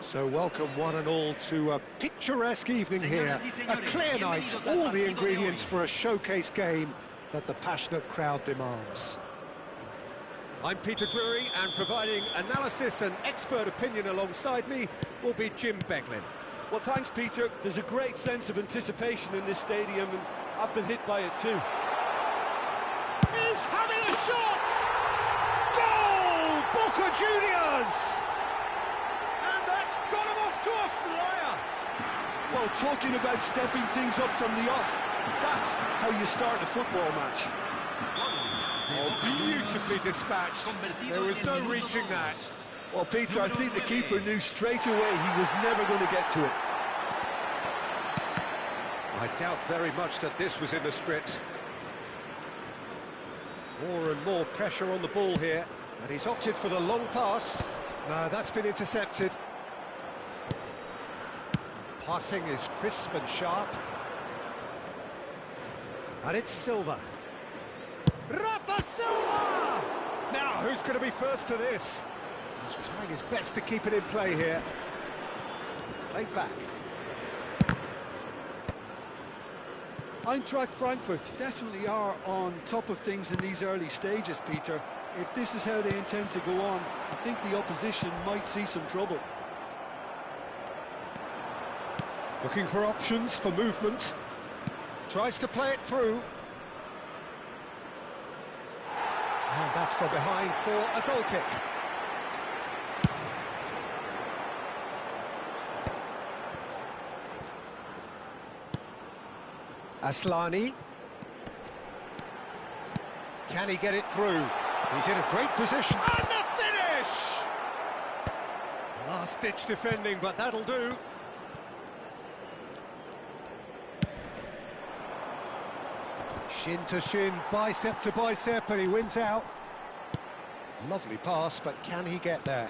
So welcome one and all to a picturesque evening here, a clear night, all the ingredients for a showcase game that the passionate crowd demands. I'm Peter Drury, and providing analysis and expert opinion alongside me will be Jim Beglin. Well, thanks, Peter. There's a great sense of anticipation in this stadium, and I've been hit by it too. He's having a shot! Goal! Boca Juniors! To a flyer. Well, talking about stepping things up from the off, that's how you start a football match. Oh, beautifully dispatched. There was no reaching that. Well, Peter, I think the keeper knew straight away he was never going to get to it. I doubt very much that this was in the script. More and more pressure on the ball here, and he's opted for the long pass. No, that's been intercepted. Passing is crisp and sharp. And it's Silva. Rafa Silva! Now, who's going to be first to this? He's trying his best to keep it in play here. Played back. Eintracht Frankfurt definitely are on top of things in these early stages, Peter. If this is how they intend to go on, I think the opposition might see some trouble. Looking for options for movement. Tries to play it through. And that's gone behind for a goal kick. Aslani. Can he get it through? He's in a great position. And the finish! Last-ditch defending, but that'll do. Shin to shin, bicep to bicep, and he wins out. Lovely pass, but can he get there?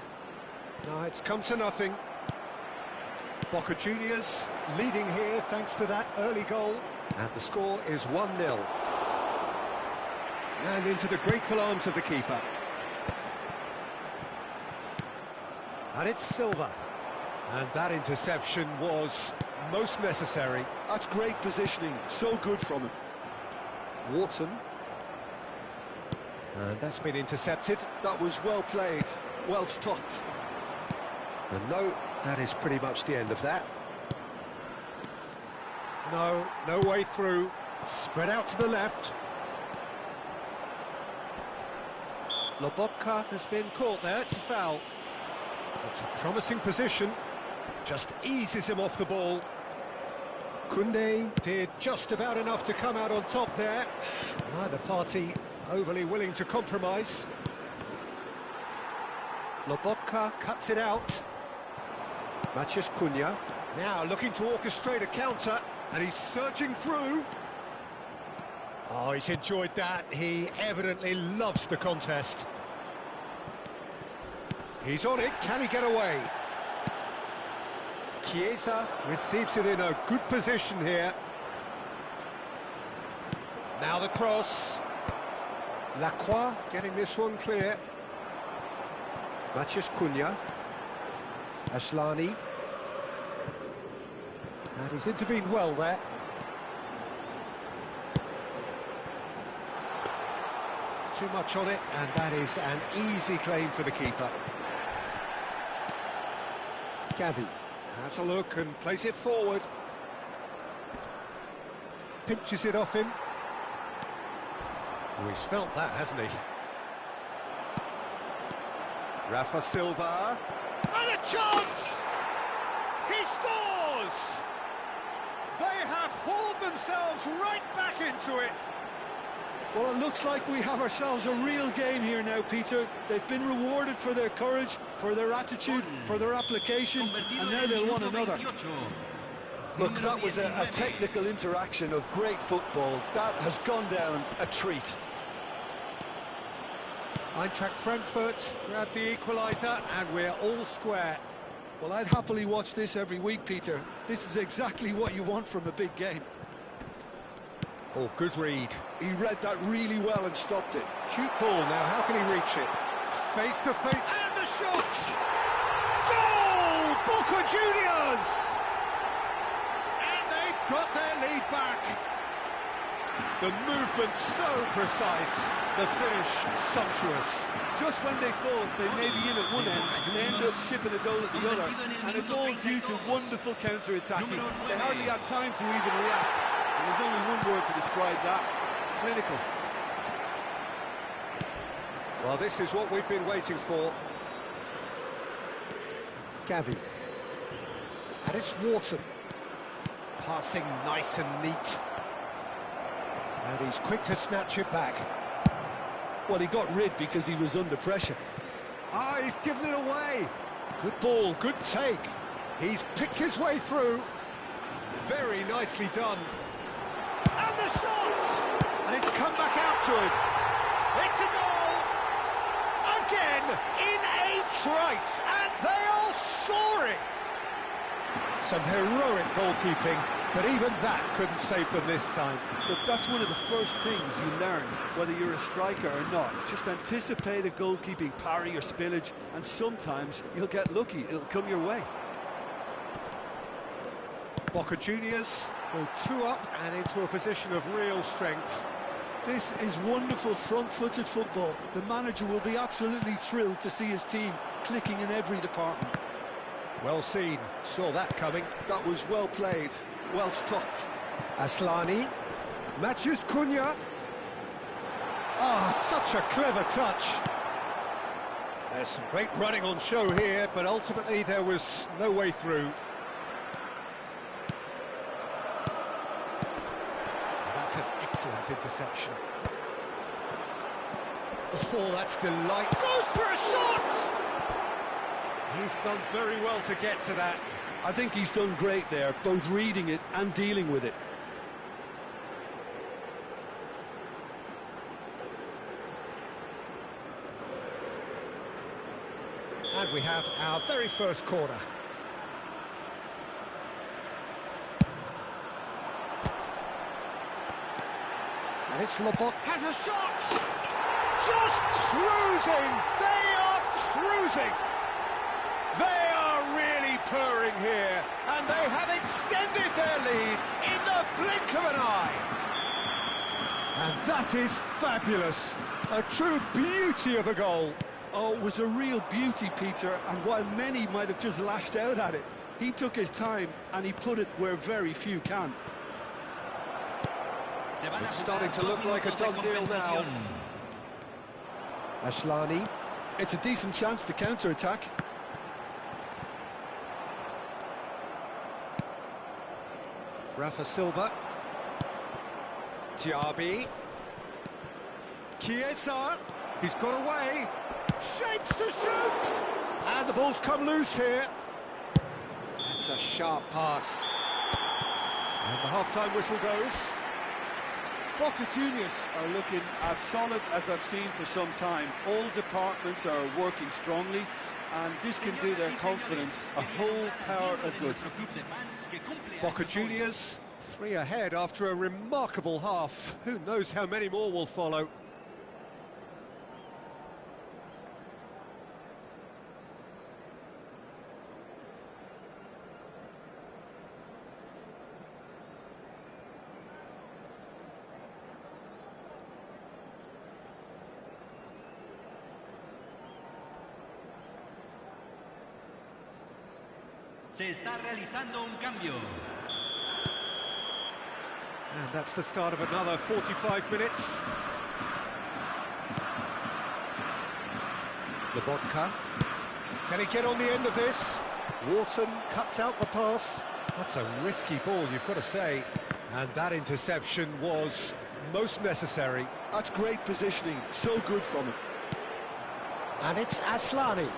No, it's come to nothing. Boca Juniors leading here thanks to that early goal. And the score is 1-0. And into the grateful arms of the keeper. And it's Silva. And that interception was most necessary. That's great positioning, so good from him. Wharton. And that's been intercepted. That was well played, well stopped. And no, that is pretty much the end of that. No way through. Spread out to the left. Boca has been caught there, it's a foul. It's a promising position. Just eases him off the ball. Koundé did just about enough to come out on top there. Neither party overly willing to compromise. Boca cuts it out. Matheus Cunha now looking to orchestrate a counter, and he's surging through. Oh, he's enjoyed that. He evidently loves the contest. He's on it. Can he get away? Chiesa receives it in a good position here. Now the cross. Lacroix getting this one clear. Matheus Cunha. Aslani. And he's intervened well there. Too much on it, and that is an easy claim for the keeper. Gavi has a look and plays it forward. Pinches it off him. Oh, he's felt that, hasn't he? Rafa Silva. And a chance! He scores! They have hauled themselves right back into it. Well, it looks like we have ourselves a real game here now, Peter. They've been rewarded for their courage, for their attitude, for their application, and now they'll want another. Look, that was a technical interaction of great football. That has gone down a treat. Eintracht Frankfurt grabbed the equaliser, and we're all square. Well, I'd happily watch this every week, Peter. This is exactly what you want from a big game. Oh, good read. He read that really well and stopped it. Cute ball now, how can he reach it? Face to face, and the shot! Goal! Boca Juniors! And they've got their lead back. The movement so precise, the finish sumptuous. Just when they thought they may be in at one end, they end up shipping a goal at the other, and it's all due to wonderful counter-attacking. They hardly had time to even react. And there's only one word to describe that: clinical. Well, this is what we've been waiting for. Gavi. And it's Wharton. Passing nice and neat. And he's quick to snatch it back. Well, he got rid because he was under pressure. Ah, he's given it away. Good ball, good take. He's picked his way through. Very nicely done. And the shot! And it's come back out to him. It's a goal! Again, in a trice, and they are soaring! Some heroic goalkeeping, but even that couldn't save them this time. Look, that's one of the first things you learn, whether you're a striker or not. Just anticipate a goalkeeping parry or spillage, and sometimes you'll get lucky. It'll come your way. Boca Juniors go 2 up and into a position of real strength. This is wonderful front-footed football. The manager will be absolutely thrilled to see his team clicking in every department. Well seen, saw that coming. That was well played, well stopped. Aslani, Matthews Cunha. Ah, such a clever touch. There's some great running on show here, but ultimately there was no way through. That's an excellent interception. Oh, that's delightful. Goes for a shot! He's done very well to get to that. I think he's done great there, both reading it and dealing with it. And we have our very first corner. And it's Lobot has a shot! Just cruising! They are cruising! They are really purring here, and they have extended their lead in the blink of an eye. And that is fabulous. A true beauty of a goal. Oh, it was a real beauty, Peter, and while many might have just lashed out at it, he took his time and he put it where very few can. It's starting to look like a done deal now. Aslani. It's a decent chance to counter-attack. Rafa Silva. Tiabi. Chiesa. He's got away. Shapes to shoot! And the ball's come loose here. That's a sharp pass. And the half-time whistle goes. Boca Juniors are looking as solid as I've seen for some time. All departments are working strongly, and this can do their confidence a whole power of good. Boca Juniors, 3 ahead after a remarkable half. Who knows how many more will follow. Se está realizando un cambio. And that's the start of another 45 minutes. Boca. Can he get on the end of this? Wharton cuts out the pass. That's a risky ball, you've got to say. And that interception was most necessary. That's great positioning, so good from him. And it's Aslani.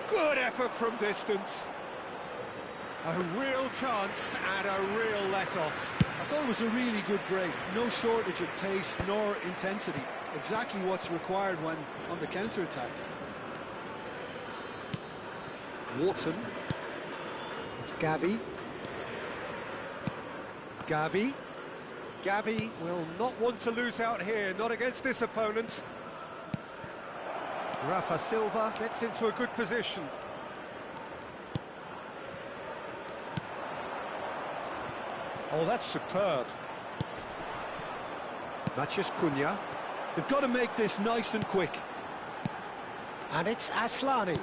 Good effort from distance. A real chance and a real let-off. I thought it was a really good break. No shortage of pace nor intensity. Exactly what's required when on the counter-attack. Wharton. It's Gavi. Gavi. Gavi will not want to lose out here, not against this opponent. Rafa Silva gets into a good position. Oh, that's superb. Maciej Cunha. They've got to make this nice and quick. And it's Aslani.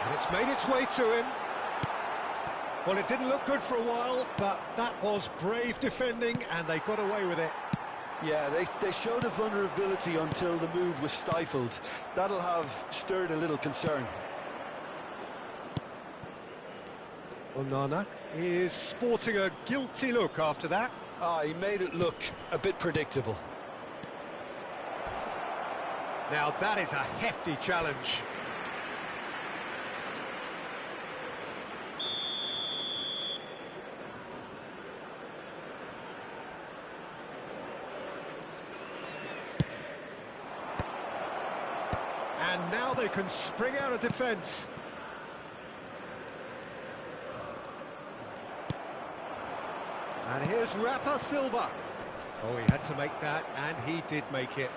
And it's made its way to him. Well, it didn't look good for a while, but that was brave defending, and they got away with it. Yeah, they showed a vulnerability until the move was stifled. That'll have stirred a little concern. Onana is sporting a guilty look after that. He made it look a bit predictable. Now that is a hefty challenge. And now they can spring out of defence. And here's Rafa Silva. Oh, he had to make that, and he did make it.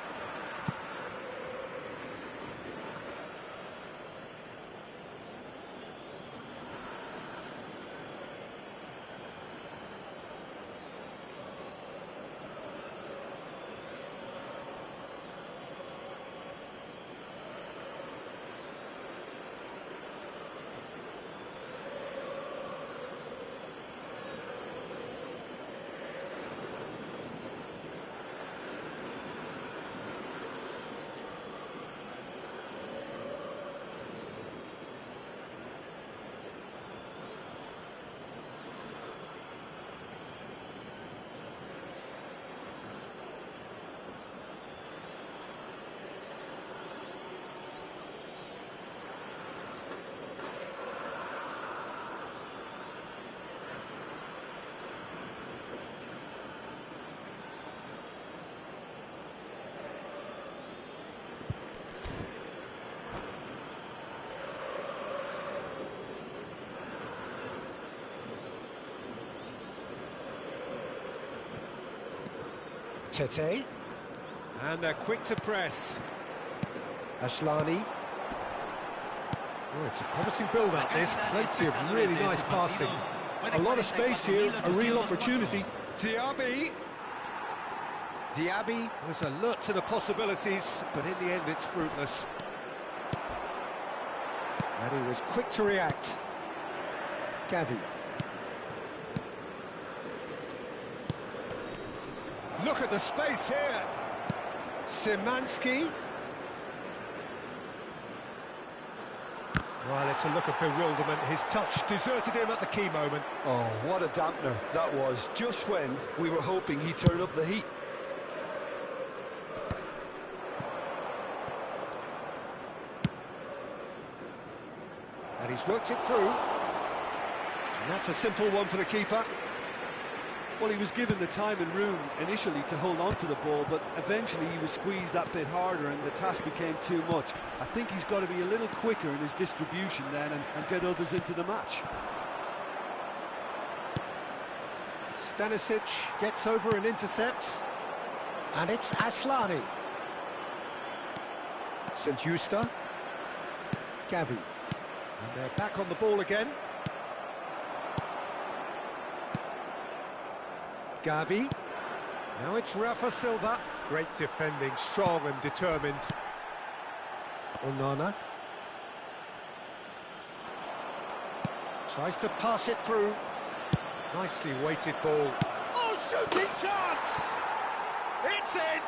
Tete. And they're quick to press. Aslani. Oh, it's a promising build-up, this. Plenty of really nice passing. A lot of space here, a real opportunity. Diaby. Diaby was alert to the possibilities, but in the end it's fruitless. And he was quick to react. Gavi. Look at the space here. Szymanski. Well, it's a look of bewilderment. His touch deserted him at the key moment. Oh, what a dampener that was, just when we were hoping he'd turn up the heat. And he's worked it through. And that's a simple one for the keeper. Well, he was given the time and room initially to hold on to the ball, but eventually he was squeezed that bit harder and the task became too much. I think he's got to be a little quicker in his distribution then and get others into the match. Stanisic gets over and intercepts. And it's Aslani. St. Justa. Gavi. And they're back on the ball again. Gavi. Now it's Rafa Silva. Great defending, strong and determined. Onana. Tries to pass it through. Nicely weighted ball. Oh, shooting chance! It's in!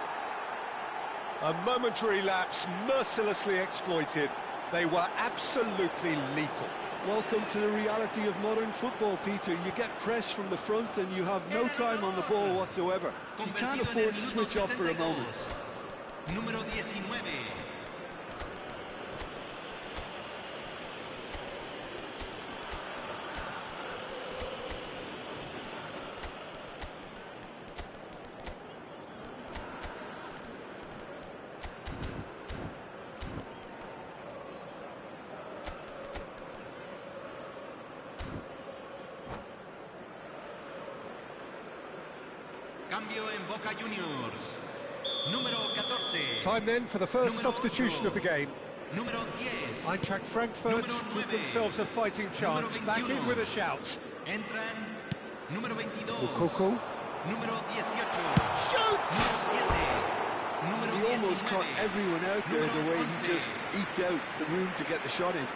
A momentary lapse, mercilessly exploited. They were absolutely lethal. Welcome to the reality of modern football, Peter. You get pressed from the front and you have no time on the ball whatsoever. You can't afford to switch off for a moment. Número 19. Cambio en Boca Juniors. Número 14. Time then for the first Número substitution 8. of the game. Número 10. Eintracht Frankfurt Número give 9. themselves a fighting chance, Número back in 21. with a shout. Entran número 22. Mukoko. Número 18. Shoots! Número 7. Número He almost 19. caught everyone out there the way he just eked out the room to get the shot in.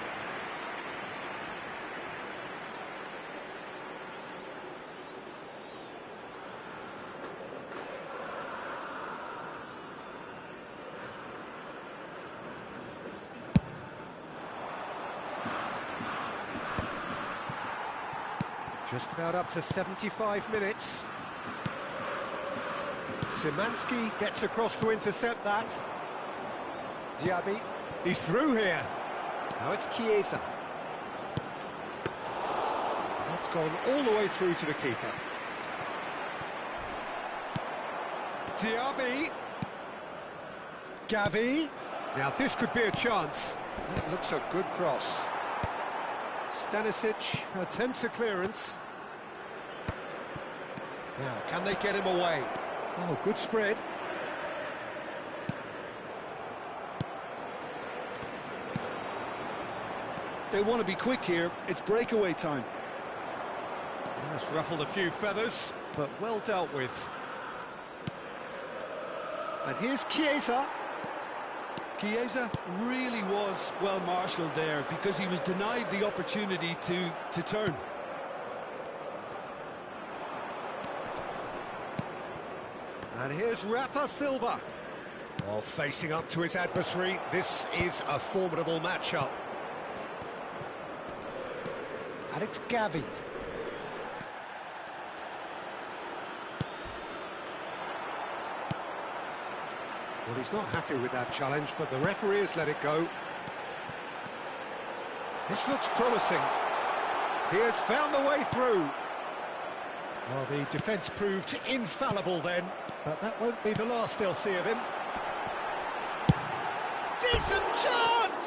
Just about up to 75 minutes. Szymanski gets across to intercept that. Diaby, he's through here. Now it's Chiesa. That's gone all the way through to the keeper. Diaby. Gavi. Now this could be a chance. That looks a good cross. Stanisic attempts a clearance. Now, can they get him away? Oh, good spread. They want to be quick here. It's breakaway time. That's ruffled a few feathers, but well dealt with. And here's Chiesa. Chiesa really was well marshalled there because he was denied the opportunity to turn. And here's Rafa Silva. Oh, facing up to his adversary, this is a formidable matchup. And it's Gavi. Well, he's not happy with that challenge, but the referee has let it go. This looks promising. He has found the way through. Well, the defence proved infallible then, but that won't be the last they'll see of him. Decent chance!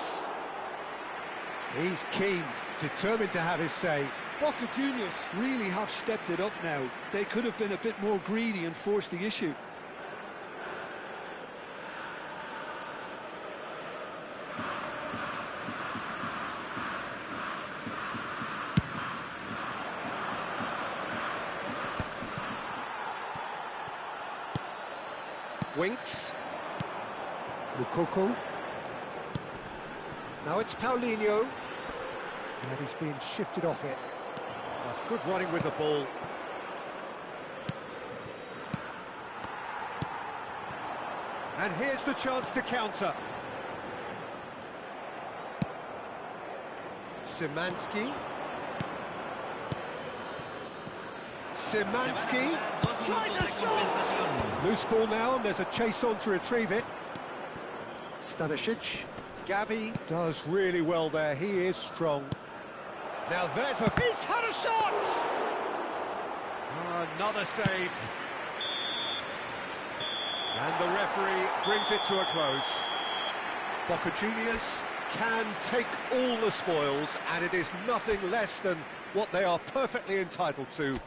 He's keen, determined to have his say. Boca Juniors really have stepped it up now. They could have been a bit more greedy and forced the issue. Winks. Mukoko. Now it's Paulinho. And he's been shifted off it. That's good running with the ball. And here's the chance to counter. Szymanski. Szymanski tries a shot! Loose ball now, and there's a chase on to retrieve it. Stanisic. Gavi does really well there, he is strong. Now there's a... He's had a shot! Another save. And the referee brings it to a close. Boca Juniors can take all the spoils, and it is nothing less than what they are perfectly entitled to.